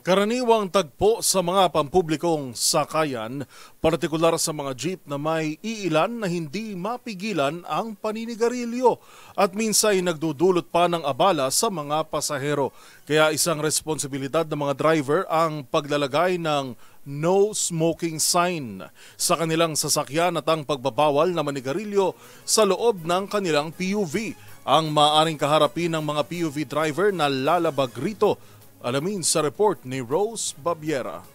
Karaniwang tagpo sa mga pampublikong sakayan, partikular sa mga jeep na may iilan na hindi mapigilan ang paninigarilyo at minsan ay nagdudulot pa ng abala sa mga pasahero. Kaya isang responsibilidad ng mga driver ang paglalagay ng no smoking sign sa kanilang sasakyan at ang pagbabawal na manigarilyo sa loob ng kanilang PUV. Ang maaaring kaharapin ng mga PUV driver na lalabag rito. Alamin sa report ni Rose Babiera.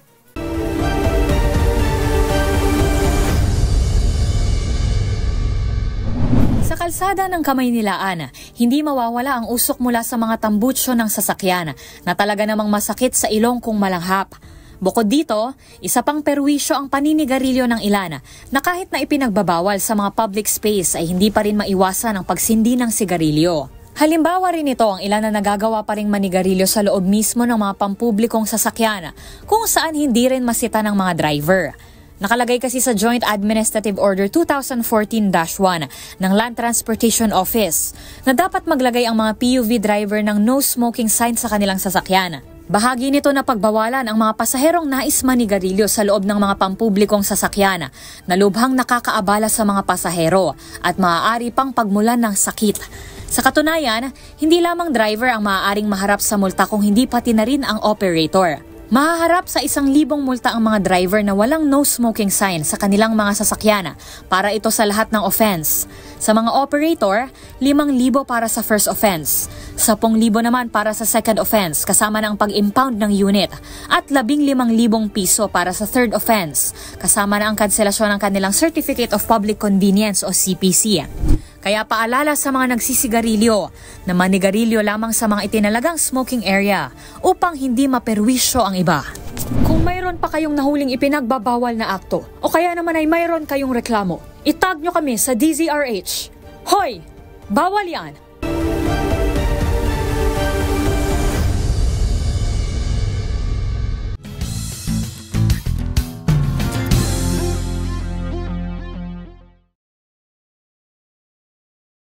Sa kalsada ng Kamaynilaan, hindi mawawala ang usok mula sa mga tambutsyo ng sasakyan na talaga namang masakit sa ilong kung malanghap. Bukod dito, isa pang perwisyo ang paninigarilyo ng ilan na kahit na ipinagbabawal sa mga public space ay hindi pa rin maiwasan ang pagsindi ng sigarilyo. Halimbawa rin ito ang ilan na nagagawa pa ring manigarilyo sa loob mismo ng mga pampublikong sasakyan kung saan hindi rin masita ng mga driver. Nakalagay kasi sa Joint Administrative Order 2014-1 ng Land Transportation Office na dapat maglagay ang mga PUV driver ng no smoking sign sa kanilang sasakyan. Bahagi nito na pagbawalan ang mga pasaherong nais manigarilyo sa loob ng mga pampublikong sasakyan na lubhang nakakaabala sa mga pasahero at maaari pang pagmulan ng sakit. Sa katunayan, hindi lamang driver ang maaaring maharap sa multa kung hindi pati na rin ang operator. Mahaharap sa 1,000 multa ang mga driver na walang no smoking sign sa kanilang mga sasakyan para ito sa lahat ng offense. Sa mga operator, 5,000 para sa first offense, 10,000 naman para sa second offense kasama ng pag-impound ng unit at 15,000 piso para sa third offense kasama na ang kanselasyon ng kanilang Certificate of Public Convenience o CPC. Kaya paalala sa mga nagsisigarilyo na manigarilyo lamang sa mga itinalagang smoking area upang hindi maperwisyo ang iba. Kung mayroon pa kayong nahuling ipinagbabawal na akto o kaya naman ay mayroon kayong reklamo, itag nyo kami sa DZRH. Hoy! Bawal yan!